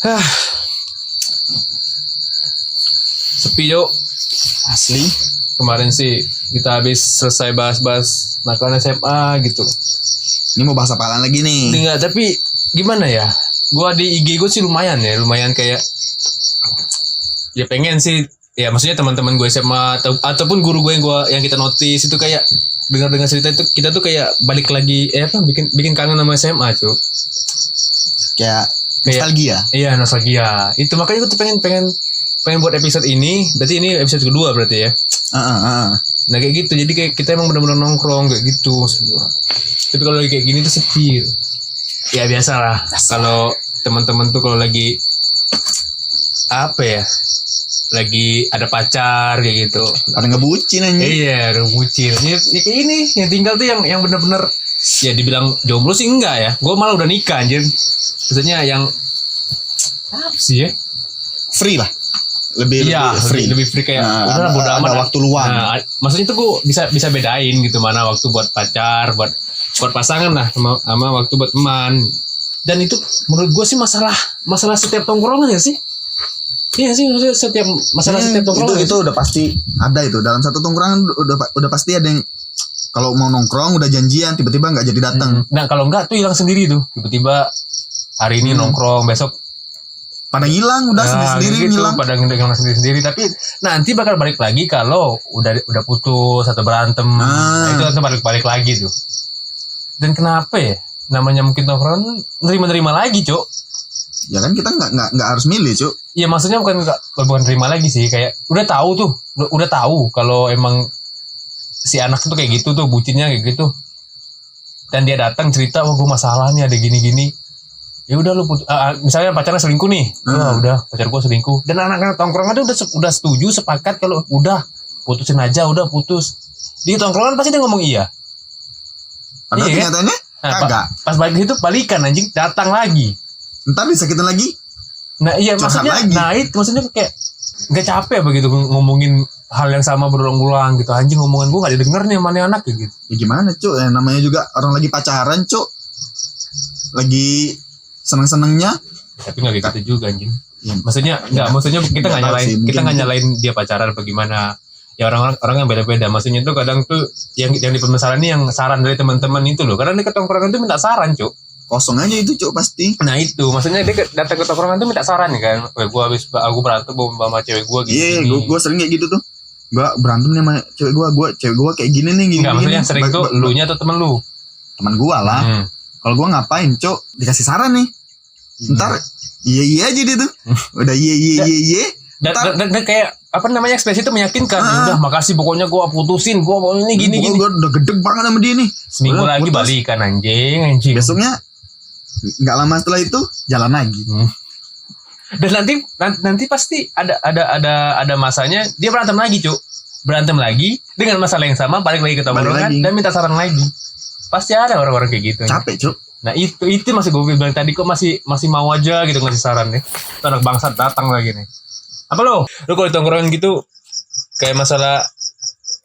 Hah, sepi yuk. Asli. Kemarin sih kita habis selesai bahas-bahas nakal SMA gitu. Ini mau bahas apaan lagi nih? Enggak, tapi gimana ya? Gua di IG gue sih lumayan kayak ya pengen sih. Ya maksudnya teman-teman gue SMA ataupun guru gue yang kita notice itu kayak dengar cerita itu kita tuh kayak balik lagi bikin kangen sama SMA, cuy. Kayak nostalgia. Iya, nostalgia. Itu makanya gue tuh pengen buat episode ini. Berarti ini episode kedua berarti ya. Nah kayak gitu. Jadi kayak kita emang benar-benar nongkrong kayak gitu. Tapi kalau lagi kayak gini tuh sepi. Ya biasalah. Kalau teman-teman tuh kalau lagi lagi ada pacar kayak gitu. Ada ngebucin aja. Iya, ngebucin. Ya, kayak ini yang tinggal tuh yang benar-benar ya dibilang jomblo sih enggak ya. Gue malah udah nikah anjir. Maksudnya yang apa sih ya? Free lah. Lebih free kayak udah bodo amat. Ada waktu luang. Nah, maksudnya tuh gue bisa bedain gitu mana waktu buat pacar, buat pasangan lah sama waktu buat teman. Dan itu menurut gue sih masalah setiap tongkrongan ya sih. Iya sih, setiap tongkrongan itu udah pasti ada itu dalam satu tongkrongan udah pasti ada yang kalau mau nongkrong udah janjian tiba-tiba nggak jadi datang. Nah kalau nggak tuh hilang sendiri tuh tiba-tiba hari ini nongkrong besok pada hilang udah sendiri gitu, hilang. Pada hilang sendiri tapi nanti bakal balik lagi kalau udah putus atau berantem. Nah, itu nanti balik lagi tuh. Dan kenapa ya namanya mungkin tongkrongan nerima lagi, Cok. Ya kan kita nggak harus milih, Cuk. Iya maksudnya bukan terima lagi sih, kayak udah tahu kalau emang si anak itu kayak gitu tuh, bucinnya kayak gitu. Dan dia datang cerita, gue masalah nih ada gini-gini. Ya udah lu misalnya pacarnya selingkuh nih. Udah pacar gue selingkuh. Dan anak-anak tongkrongan tuh udah setuju sepakat kalau udah putusin aja, udah putus. Di tongkrongan pasti dia ngomong iya. Padahal kenyataannya kagak. Pas balik itu balikan anjing, datang lagi. Ntar disakitin lagi. Nah iya maksudnya lagi. Nah itu maksudnya kayak gak capek begitu ngomongin hal yang sama berulang-ulang gitu. Anjing ngomongan gue gak didengar nih sama nih anak gitu. Ya gimana, Cuk? Namanya juga orang lagi pacaran, Cuk. Lagi seneng-senengnya. Tapi gak kayak gitu juga anjing. Maksudnya kita gak nyalain dia pacaran apa gimana. Ya orang yang beda-beda. Maksudnya tuh kadang tuh yang di pemasaran ini yang saran dari teman-teman itu loh. Karena dia ke tongkrongan tuh minta saran, Cuk. Kosong aja itu, Cuk, pasti. Nah itu maksudnya dia datang ke tongkrongan tuh minta saran nih kan. Aku berantem sama cewek gue gitu. Iya, gue sering kayak gitu tuh. Gue berantem nih sama cewek gue kayak gini nih gini. Enggak, maksudnya yang sering tuh lu nya atau temen lu? Teman gue lah. Kalau gue ngapain, Cuk? Dikasih saran nih. Ntar iya aja dia tuh. Udah iya. Dan kayak apa namanya ekspresi itu meyakinkan. Udah makasih pokoknya gue putusin, gue mau ini gini. Gue udah gedeg banget sama dia nih. Seminggu lagi putus. Balikan anjing. Besoknya nggak lama setelah itu jalan lagi. Dan nanti pasti ada masanya dia berantem lagi, Cuk. Berantem lagi dengan masalah yang sama, balik lagi ke tongkrongan dan minta saran lagi. Pasti ada orang-orang kayak gitu. Capek, Cuk. Nah itu masih gue bilang tadi kok masih mau aja gitu ngasih saran nih. Anak bangsat datang lagi nih. Apa lo kalau di tongkrongan gitu kayak masalah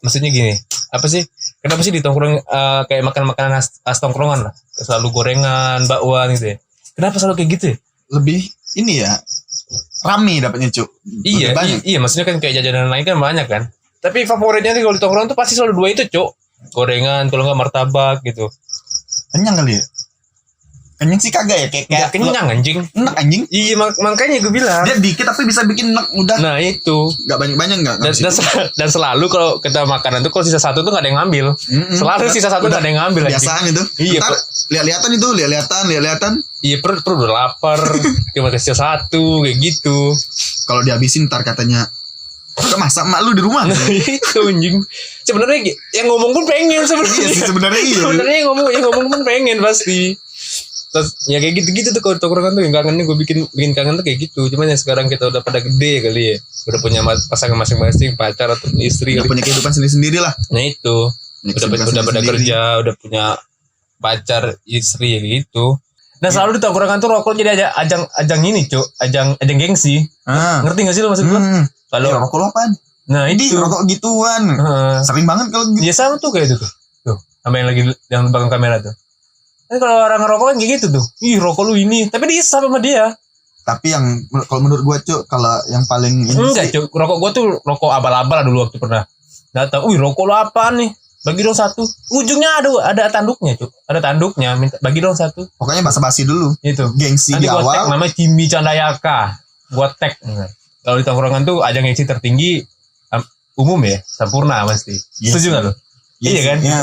maksudnya gini, apa sih? Kenapa sih di tongkrong kayak makan makanan khas tongkrongan lah, selalu gorengan, bakwan gitu ya? Kenapa selalu kayak gitu ya? Lebih ini ya, rame dapatnya, Cuk. Iya, maksudnya kan kayak jajanan lain kan banyak kan. Tapi favoritnya nih kalau di tongkrongan tuh pasti selalu dua itu, Cuk. Gorengan, kalau nggak martabak gitu. Kenyang kali ya? Kenyang sih kagak ya, kayak kenyang anjing. Enak anjing. Iya makanya gue bilang. Dia dikit tapi bisa bikin enak udah. Nah itu. Gak banyak-banyak gak. Dan selalu kalau kita makanan tuh kalau sisa satu tuh gak ada yang ngambil. Selalu sisa satu gak ada yang ngambil. Kebiasaan itu. Iya. Ntar lihat-lihatan. Iya perut udah lapar. Cuma sisa satu kayak gitu. Kalau dihabisin ntar katanya udah masak mak lu di rumah. Nah itu anjing. Sebenarnya yang ngomong pun pengen sebenarnya. Iya sih sebenarnya iya. Sebenarnya yang ngomong pun pengen pasti. Terus ya kayak gitu tuh kalau tongkrongan tuh yang kangennya gue bikin kangen tuh kayak gitu. Cuman ya sekarang kita udah pada gede kali ya, udah punya pasangan masing-masing, pacar atau istri, udah punya kehidupan sendiri-sendiri lah. Nah itu udah pada kerja, udah punya pacar, istri gitu. Dan selalu di tongkrongan tuh rokok jadi ajang ini, Cuk, ajang gengsi. Ngerti gak sih lo maksud gue? Kalau rokok lo apaan? Nah itu rokok gituan. Sering banget kalau gitu. Ya sama tuh kayak itu tuh sama yang lagi yang belakang kamera tuh. Kan kalau orang ngerokok kan kayak gitu tuh. Ih rokok lu ini. Tapi dia sama dia. Tapi yang kalau menurut gua Cuk, kalau yang paling ini Enggak, sih, Cuk. Rokok gua tuh rokok abal-abal lah dulu waktu pernah. Datang, "Wih, rokok lo apaan nih? Bagi dong satu." Ujungnya ada tanduknya, Cuk. Ada tanduknya, minta bagi dong satu. pokoknya basa-basi dulu. Itu. Gengsi Nanti di gua tag awal. namanya Jimmy Candayaka. Gua tag. Kalau di tongkrongan tuh ajang gengsi tertinggi umum ya, Sampurna pasti. Yes. Setuju enggak lo? Iya kan? Iya.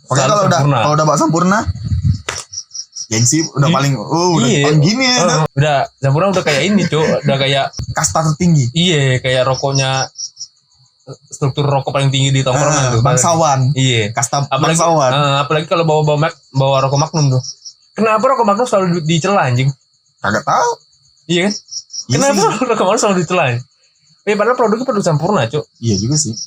Pokoknya Selalu kalau udah bawa Sampurna, gengsi udah paling udah Iya. paling gini ya. Tuh. Udah Sampurna udah kayak ini, Cuk. Udah kayak Kasta tertinggi. iya, kayak rokoknya struktur rokok paling tinggi di tongkrongan tuh. Bangsawan. Iya. Kasta Apalagi bangsawan. apalagi kalau bawa rokok Magnum tuh. Kenapa rokok Magnum selalu dicela anjing? Kagak tahu. Iya kan? Iya Kenapa sih. rokok Magnum selalu dicela? Padahal produknya produk Sampurna, Cuk. Iya juga sih.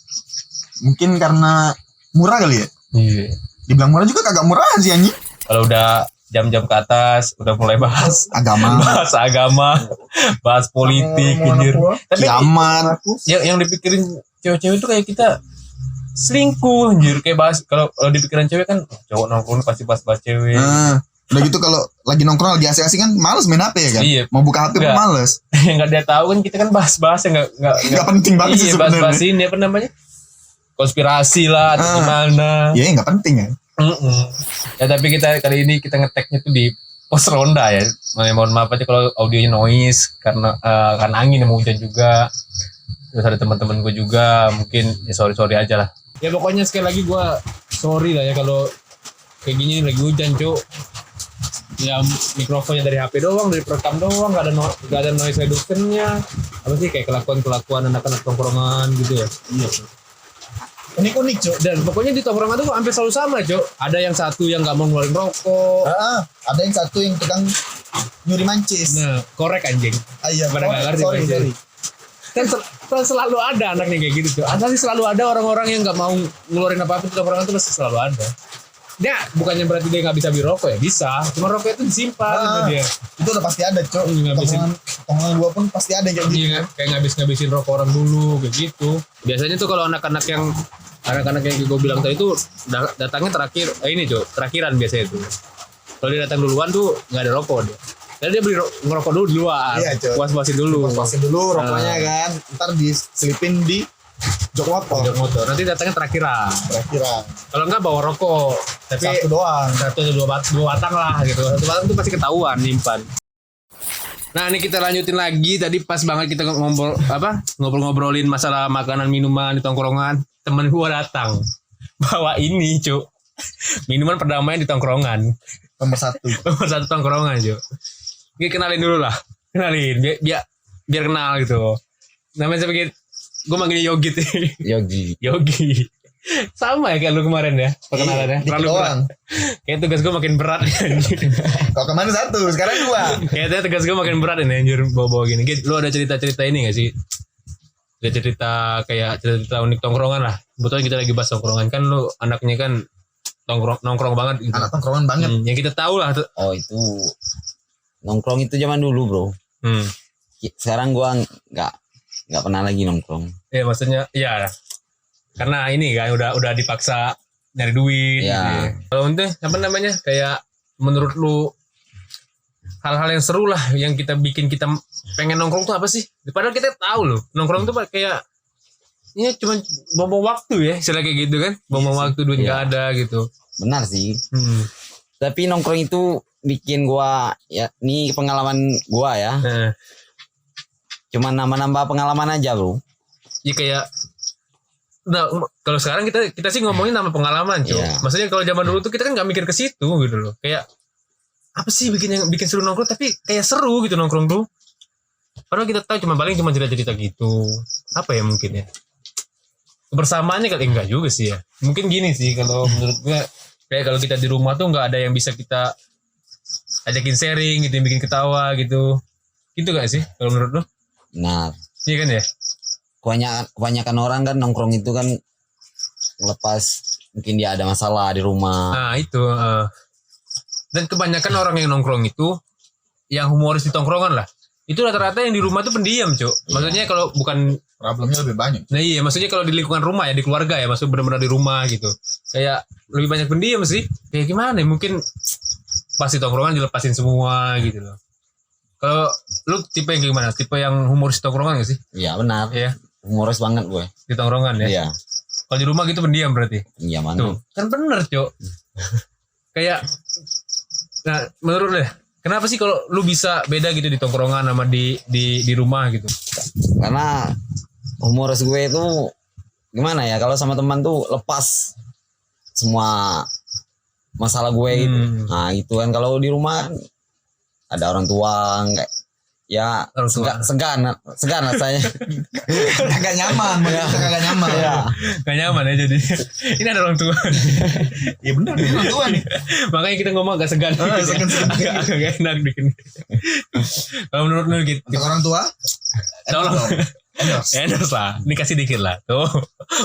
Mungkin karena murah kali ya. Iya. Dibilang murah juga kagak murah sih anjing. Kalau udah jam-jam ke atas udah mulai bahas Agama, agama, bahas politik anjir. Tapi kiamat. yang dipikirin cewek-cewek itu kayak kita selingkuh anjir, kayak bahas kalau dipikiran cewek kan cowok nongkrong pasti bahas cewek. Nah, udah gitu kalau lagi nongkrong lagi asik-asik kan males main HP ya kan? Iya. Mau buka HP pun Enggak. males. Yang nggak dia tahu kan kita kan bahas-bahas yang Enggak penting banget sih iya, bahas-bahas sebenarnya. ini apa namanya, konspirasi lah atau gimana. Iya, enggak penting ya. Ya tapi kita kali ini kita ngeteknya tuh di pos ronda ya. Mohon maaf aja kalau audionya noise karena angin yang mau hujan juga. Terus ada teman-teman gue juga, mungkin ya sorry aja lah. Ya pokoknya sekali lagi gue sorry lah ya kalau kayak gini lagi hujan, Cuk. Ya mikrofonnya dari HP doang, dari perekam doang, nggak ada noise reduction-nya. Apa sih kayak kelakuan anak-anak tongkrongan gitu ya. Iya. Unik-unik, Cuk. Dan pokoknya di tongkrongan tuh hampir selalu sama, Cuk. Ada yang satu yang nggak mau ngeluarin rokok. Ada yang satu yang tukang nyuri mancis. Nah, korek anjing. Iya, Pada nggak ngerti, sorry. Kan selalu ada anaknya kayak gitu, Cuk. Asal sih selalu ada orang-orang yang nggak mau ngeluarin apa-apa di tongkrongan itu pasti selalu ada. Dia bukannya berarti dia nggak bisa beli rokok ya, bisa. Cuma rokok itu disimpan sama dia. Itu udah pasti ada, Cuk. Ngabisin. Tongkrongan gua pun pasti ada yang kayak gitu. Iya, kayak ngabisin rokok orang dulu kayak gitu. Biasanya tuh kalau anak-anak yang gue bilang tadi itu datangnya terakhir, ini Cuk, terakhiran biasanya itu. Kalau dia datang duluan tuh nggak ada rokok dia. Jadi dia beli ngerokok dulu di luar. Iya, Cuk. Puas-puasin dulu. Puasin dulu rokoknya kan. Ntar diselipin di jok motor. Jok motor. Nanti datangnya terakhiran. Kira-kira Kalau nggak bawa rokok, tapi satu doang. satu atau dua batang lah gitu. Satu batang tuh pasti ketahuan nyimpan. Nah ini kita lanjutin lagi. Tadi pas banget kita ngobrol-ngobrolin masalah makanan minuman di tongkrongan. Temen gua datang bawa ini, Cuk. Minuman perdamaian di tongkrongan. Nomor 1. Nomor satu tongkrongan, Cuk. Oke, kenalin dulu lah. Kenalin biar kenal gitu. Namanya siapa gitu? Gue manggilnya Yogit. Yogi. Sama ya kayak lu kemarin ya perkenalannya. Dikit Terlalu berat. doang. Kayak tugas gue makin berat. Kalau kemana 1, sekarang 2. Kayaknya tugas gue makin berat ini anjir bawa-bawa gini. Git, lu ada cerita-cerita ini gak sih? Ada cerita kayak cerita unik tongkrongan lah. Kebetulan kita lagi bahas tongkrongan kan, lu anaknya kan nongkrong banget gitu. Anak tongkrongan banget. Yang kita tahu lah. Oh itu nongkrong itu zaman dulu bro. Sekarang gua nggak pernah lagi nongkrong. Ya maksudnya ya karena ini kan udah dipaksa nyari duit. Ya. Gitu. Kalau untuk apa namanya kayak menurut lu hal-hal yang seru lah yang kita bikin kita pengen nongkrong tuh apa sih? Padahal kita tahu loh nongkrong tuh kayak ini cuma bom waktu ya, istilah kayak gitu kan, bom waktu duit nggak ada gitu. Benar sih. Tapi nongkrong itu bikin gua ya, ini pengalaman gua ya. Cuma nambah pengalaman aja bro. Ya kayak, nah kalau sekarang kita sih ngomongin nama pengalaman, Cok. Yeah. Maksudnya kalau zaman dulu tuh kita kan nggak mikir ke situ gitu loh. Kayak apa sih bikin seru nongkrong, tapi kayak seru gitu nongkrong tuh. Padahal kita tahu cuma cerita-cerita gitu. Apa ya mungkin ya? Kebersamaannya kali enggak juga sih ya. Mungkin gini sih kalau menurut gue, kayak kalau kita di rumah tuh nggak ada yang bisa kita ajakin sharing gitu, yang bikin ketawa gitu. Gitu gak sih kalau menurut lo? Nah, Iya kan ya? kebanyakan orang kan nongkrong itu kan lepas mungkin dia ada masalah di rumah. Nah itu. Dan kebanyakan orang yang nongkrong itu, yang humoris di tongkrongan lah. Itu rata-rata yang di rumah tuh pendiam, Cuk. Maksudnya kalau bukan Problemnya lebih banyak. Nah iya, maksudnya kalau di lingkungan rumah ya, di keluarga ya, maksud benar-benar di rumah gitu. Kayak lebih banyak pendiam sih. Kayak gimana ya, mungkin pas di tongkrongan dilepasin semua gitu loh. Kalau lu tipe yang gimana? Tipe yang humoris tongkrongan gak sih? Iya benar. Iya. Humoris banget gue. Di tongkrongan ya. Iya. Kalau di rumah gitu pendiam berarti. Iya Tuh, mantap. kan bener, Cok. Kayak nah, menurut deh, kenapa sih kalau lu bisa beda gitu di tongkrongan sama di rumah gitu? Karena humoris gue itu gimana ya, kalau sama teman tuh lepas semua masalah gue gitu. Nah itu kan, kalau di rumah ada orang tua kayak ya Orang tua. segan rasanya. Kagak nyaman, kagak nyaman. Iya. Gak nyaman ya jadi. Ini ada orang tua. Iya benar, ini orang tua nih. Makanya kita ngomong agak segan. Segan-segan. Agak enak dikit. Kalau menurut lu gitu. Untuk orang tua, Tolong. endorse. Endorse lah. Dikasih dikit lah. Tuh.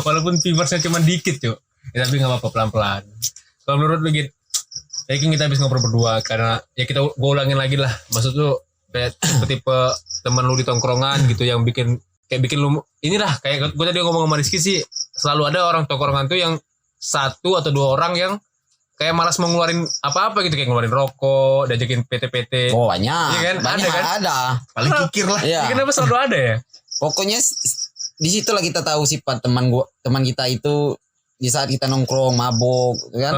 Walaupun viewersnya cuma dikit, Cuk. Ya, tapi gak apa-apa, pelan-pelan. Kalau menurut lu gitu. Ya kita habis ngobrol berdua. Karena ya gue ulangin lagi lah. Maksud lu kayak tipe teman lu di tongkrongan gitu yang bikin lu inilah kayak gue tadi ngomong sama Rizky sih, selalu ada orang tongkrongan tuh yang 1 atau 2 orang yang kayak malas mau ngeluarin apa-apa gitu, kayak ngeluarin rokok, diajakin PT-PT. Oh banyak. Iya kan? Banyak Ada kan? ada. Paling kikir lah. Iya. Kenapa selalu ada ya? Pokoknya di situlah kita tahu sifat teman kita itu di saat kita nongkrong mabok kan.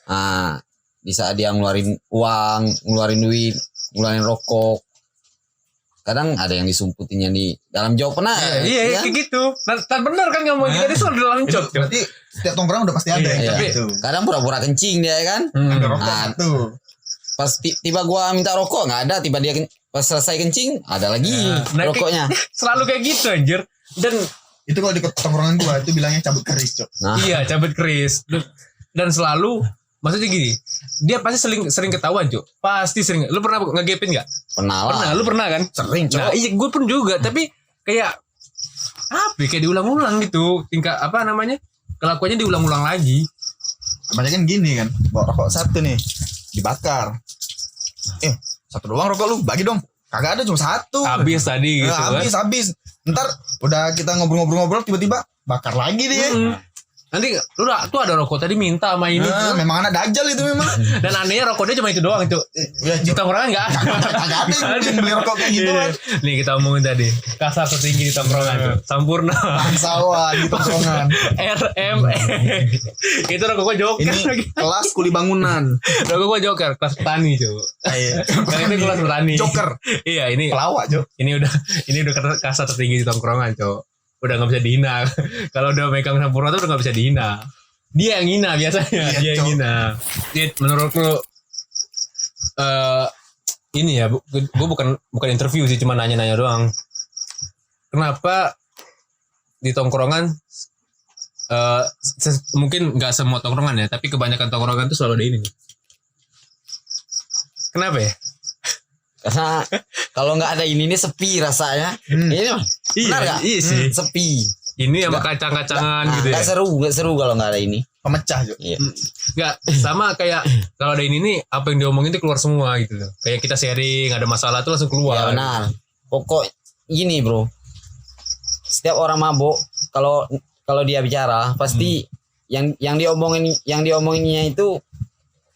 Nah, di saat dia ngeluarin uang, ngeluarin duit, ngeluarin rokok. Kadang ada yang disumputinya di dalam jok pernah. Iya, kan? kayak gitu. Nah, bener kan ngomong kita ini selalu dalam jok. Berarti setiap tongkrong udah pasti ada Iya, ya. Tapi Gitu. kadang pura-pura kencing dia kan. Ada rokok Nah, tuh. pas tiba gua minta rokok nggak ada, tiba dia pas selesai kencing ada lagi Nah, rokoknya. Selalu kayak gitu anjir. Dan Itu kalau di tongkrongan gua itu bilangnya cabut keris, Cok. Nah, iya, cabut keris. Dan selalu maksudnya gini, dia pasti sering ketahuan, Cuk. Pasti sering. Lu pernah ngegepin enggak? pernah lah. Pernah, lu pernah kan? Sering, Cok. Nah, iya, gue pun juga, tapi kayak apa? Ya, kayak diulang-ulang gitu. Tingkat apa namanya? Kelakuannya diulang-ulang lagi. Kebanyakan gini kan, bawa rokok 1 nih, dibakar. 1 doang rokok lu, bagi dong. Kagak ada, cuma 1. Habis tadi gitu kan. Habis. Ntar udah kita ngobrol-ngobrol tiba-tiba bakar lagi dia. Nanti lu tuh ada rokok tadi minta sama ini. Nah, memang anak dajal itu memang. Dan anehnya rokoknya cuma itu doang, Cuk. Ya, Di tongkrongan enggak ada. Kagak ada yang beli rokok kayak gitu kan. Nih kita omongin tadi. Kasar tertinggi di tongkrongan, Cuk. Sampurna. Bangsawan di tongkrongan. RME. Itu rokok gua joker Ini lagi. kelas kuli bangunan. Rokok gua joker, kelas petani, Cuk. Kan itu kelas petani. Joker. Iya, ini Pelawak, Cok. ini udah kasar tertinggi di tongkrongan, Cuk. Udah gak bisa dihina. Kalau udah megang Sampurna tuh udah gak bisa dihina. Dia yang hina biasanya. Iya, Dia yang Cok. hina. Menurut lu ini ya, gue bukan interview sih, cuma nanya-nanya doang. Kenapa di tongkrongan mungkin nggak semua tongkrongan ya, tapi kebanyakan tongkrongan tuh selalu ada ini nih. Kenapa ya? Karena kalau nggak ada ini sepi rasanya. Ini benar nggak? Iya sih. Sepi. Ini sama kacang-kacangan gitu ya. Nggak seru kalau nggak ada ini. Pemecah, Cok. Iya. Nggak, sama kayak kalau ada ini nih, apa yang diomongin tuh keluar semua gitu loh. Kayak kita sharing, ada masalah tuh langsung keluar. Ya benar. Pokok gini bro. Setiap orang mabuk kalau dia bicara pasti yang diomonginnya itu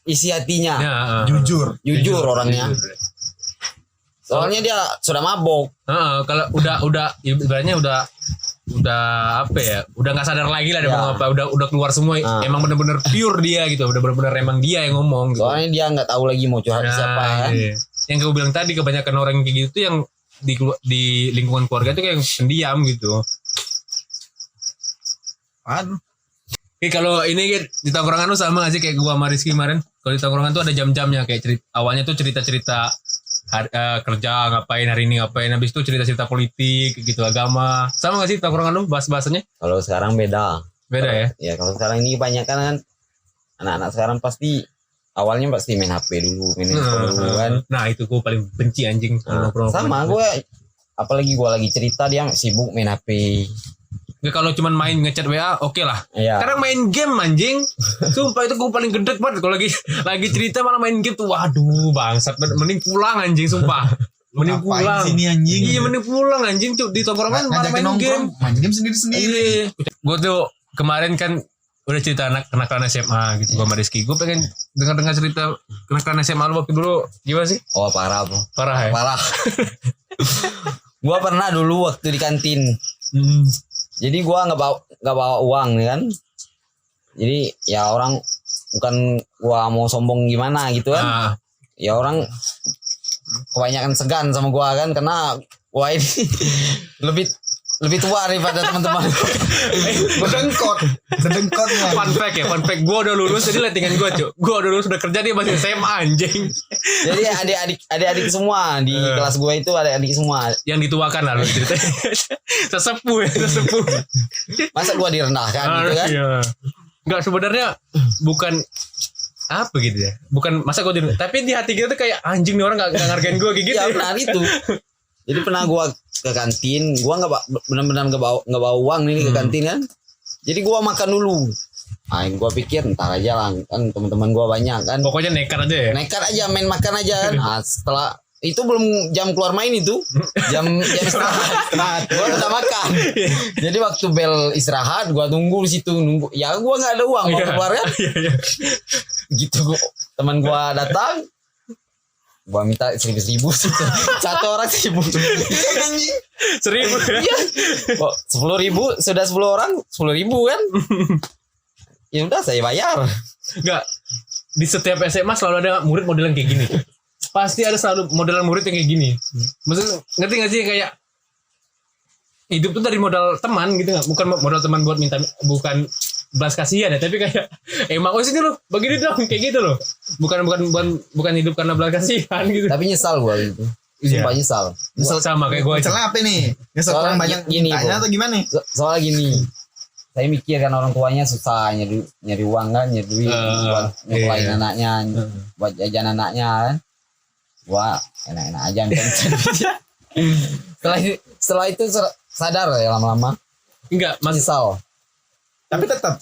isi hatinya. Ya, Jujur. Orangnya. Soalnya dia sudah mabuk. Kalau udah ibaratnya udah apa ya, udah nggak sadar lagi lah dia Ya. ngomong apa, udah keluar semua. Emang bener-bener pure dia gitu, udah bener-bener emang dia yang ngomong gitu. Soalnya dia nggak tahu lagi mau curhat siapa kan. Iya. Yang gue bilang tadi, kebanyakan orang kayak gitu tuh yang di lingkungan keluarga tuh kayak yang pendiam gitu. Aduh. Oke, kalau ini Git, di tongkrongan lu sama gak sih kayak gua sama Rizky kemarin? Kalau di tongkrongan tuh ada jam-jamnya, kayak awalnya tuh cerita-cerita kerja ngapain hari ini, ngapain, habis itu cerita-cerita politik gitu, agama. Sama gak sih tongkrongan lu bahas-bahasanya? Kalau sekarang beda. Beda ya? Ya kalau sekarang ini kebanyakan kan anak-anak sekarang pasti awalnya pasti main HP dulu, main handphone dulu kan. Nah, itu gua paling benci anjing kalau nongkrong. Sama gue, apalagi gue lagi cerita dia sibuk main HP. Nggak, kalau cuman main ngechat WA oke lah. Iya. Sekarang main game anjing. Sumpah itu gue paling gedek banget kalau lagi cerita malah main game tuh. Waduh, bangsat. Mending pulang anjing, sumpah. Mending Ngapain pulang. sini anjing? Iya, mending pulang anjing tuh di tongkrongan malah Ngajakin main nongkrong, game. main game sendiri-sendiri. Iya. Gue tuh kemarin kan udah cerita kenakalan SMA gitu sama Rizky. Gue pengen dengar cerita kenakalan SMA lu waktu dulu gimana sih? Oh parah bro. Parah ya? Parah. Gua pernah dulu waktu di kantin. Jadi gua nggak bawa uang nih kan. Jadi ya orang bukan gua mau sombong gimana gitu kan. Ya orang kebanyakan segan sama gua kan karena gua ini lebih tua daripada teman-teman. Sedengkotnya. Fun fact gue udah lulus jadi lettingan gue cuy. Gue udah lulus udah kerja dia masih SMA anjing. Jadi adik-adik semua di kelas gue itu ada adik semua. Yang dituakan lah lu ceritanya. Sesepuh. Masa gue direndahkan gitu kan? Iya. Enggak sebenarnya bukan apa gitu ya. Bukan masa gue tapi di hati kita tuh kayak anjing nih orang enggak ngargain gue kayak gitu. Ya benar itu. Jadi pernah gue ke kantin, gue benar-benar nggak bawa uang nih ke kantin kan. Jadi gue makan dulu. Nah, gue pikir ntar aja lah kan teman-teman gue banyak kan. Pokoknya nekat aja ya. Nekat aja main makan aja kan. Nah, setelah itu belum jam keluar main itu, jam istirahat. Gue udah makan. Jadi waktu bel istirahat, gue tunggu di situ nunggu. Ya gue nggak ada uang mau keluar kan. Gitu teman gue datang. Gua minta 1.000 satu orang 1.000 anjing 1.000 iya kok 10.000 sudah 10 orang 10.000 kan ya udah saya bayar. Enggak di setiap SMA selalu ada murid modelan kayak gini pasti ada selalu modelan murid yang kayak gini maksudnya ngerti gak sih kayak hidup tuh dari modal teman gitu nggak bukan modal teman buat minta bukan belas kasihan ya tapi kayak emang sini lo begini dong kayak gitu loh bukan hidup karena belas kasihan gitu tapi nyesal gua gitu sumpah nyesal sama kayak gue Misalnya apa nih? Nyesel kurang banyak gini tanya atau gimana nih? soalnya gini saya mikir kan orang tuanya susah nyari uang kan nyari duit buat nyekolahin anaknya buat jajan anaknya kan gua enak-enak aja setelah itu sadar ya lama-lama enggak nyesal. Tapi tetap.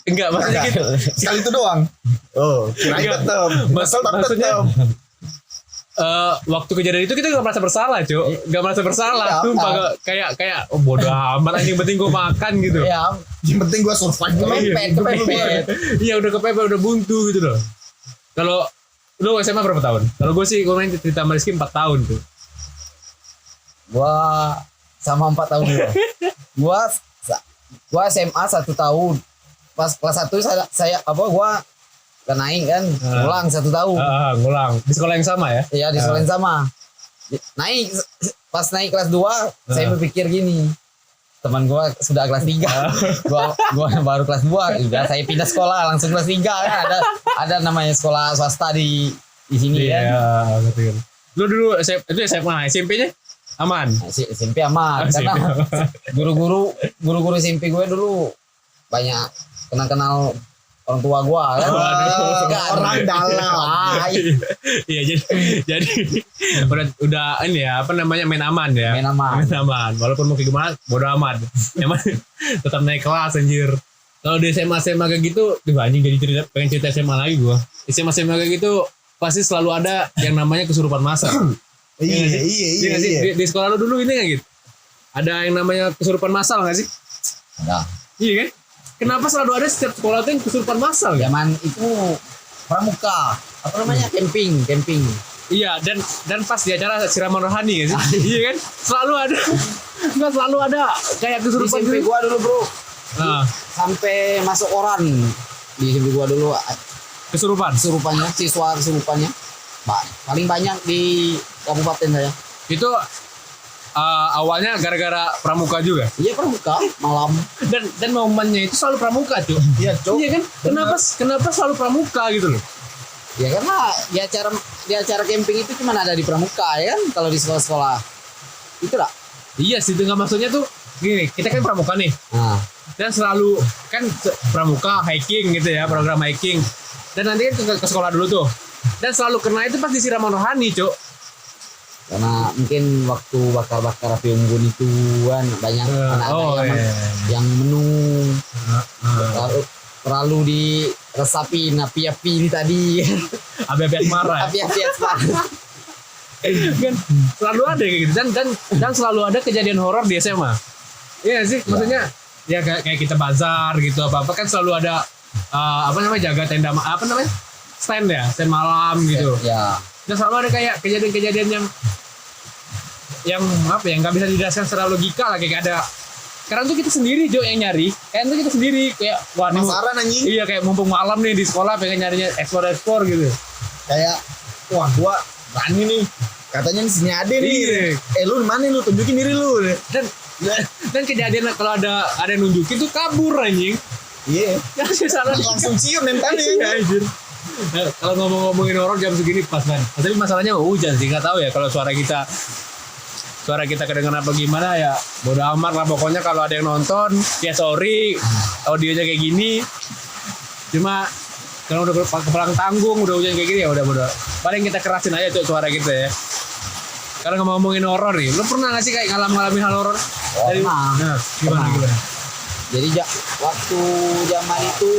Enggak maksudnya gitu. Sekali itu doang. Oh, kirain tetap. Maksudnya waktu kejadian itu kita gak merasa bersalah cuy. Gak merasa bersalah tuh kayak oh bodoh amat anjing penting gue makan gitu. Iya. Yang penting gue survive Kepepet. Iya udah kepepet udah buntu gitu loh. Kalau lu SMA berapa tahun? Kalau gue sih gue main cerita sama Rizky 4 tahun tuh. Gua sama 4 tahun juga. Gua SMA 1 tahun. Pas kelas 1 saya gua naik kan ngulang 1 tahun. Ngulang di sekolah yang sama ya? Iya di sekolah yang sama. Naik pas naik kelas 2 saya berpikir gini. Teman gua sudah kelas 3. Gua baru kelas 2. Udah saya pindah sekolah langsung kelas 3 kan ada namanya sekolah swasta di sini kan. Iya, betul. Lu dulu itu SMA, SMP-nya aman. SMP aman karena guru-guru SMP gue dulu banyak kenal orang tua gue kan. Orang dalam. Iya jadi udah ini ya apa namanya main aman ya. Main aman. Walaupun mau kayak gimana bodo amat. Emang tetap naik kelas anjir. Kalau di SMA kayak gitu, anjing jadi pengen cerita SMA lagi gue. SMA kayak gitu pasti selalu ada yang namanya kesurupan massal. Iya. Di sekolah lu dulu ini nggak gitu? Ada yang namanya kesurupan massal nggak sih? Ada. Iya kan? Kenapa selalu ada setiap sekolah tuh yang kesurupan massal? Zaman itu pramuka, apa namanya camping. Iya dan pas di acara siraman rohani nggak sih? Iya kan? Selalu ada kayak kesurupan. Di SMP gua dulu bro. Sampai masuk koran di SMP gua dulu. Kesurupannya, siswa kesurupannya. Paling banyak di kabupaten saya. Itu awalnya gara-gara pramuka juga. Iya pramuka malam. Dan momennya itu selalu pramuka cuy. Iya cuy. Iya kan? Kenapa selalu pramuka gitu loh? Ya karena di acara camping itu cuma ada di pramuka ya kan kalau di sekolah-sekolah. Itu lah. Iya sih, itu nggak maksudnya tuh gini. Kita kan pramuka nih. Nah. Dan selalu kan pramuka hiking gitu ya, program hiking. Dan nanti kan ke sekolah dulu tuh. Dan selalu kena itu pas disiraman rohani, Cuk. Karena mungkin waktu bakar-bakar api unggun itu kan banyak anak-anak yang menung. Terlalu diresapin api-api ini tadi. Api-api marah. Api-api asmara. Kan selalu ada kayak gitu dan selalu ada kejadian horor di SMA. Iya sih, maksudnya ya kayak kita bazar gitu apa kan selalu ada apa namanya jaga tenda apa namanya stand malam gitu. Ya. Dan selalu ada kayak kejadian-kejadian yang apa ya nggak bisa dijelaskan secara logika lah kayak ada. Sekarang tuh kita sendiri Jo yang nyari, kayak tuh kita sendiri kayak wah nih, Penasaran anjing. iya kayak mumpung malam nih di sekolah pengen nyarinya explore gitu. Kayak wah gua berani nih. Katanya di sini ada nih. Iya. Lu mana lu tunjukin diri lu. Dan kejadian kalau ada yang nunjukin tuh kabur anjing. Iya. Ya sih salah Langsung cium mentalnya. ya, anjir. Nah, kalau ngomongin horor jam segini pas kan. Tapi masalahnya hujan sih nggak tahu ya kalau suara kita kedengeran apa gimana ya bodo amat lah pokoknya kalau ada yang nonton ya sorry audionya kayak gini cuma kalau udah kepalang tanggung udah hujan kayak gini ya udah bodo paling kita kerasin aja tuh suara kita ya. Karena ngomongin horor nih lu pernah nggak sih kayak ngalamin hal horor? Pernah. Nah, gimana Jadi waktu zaman itu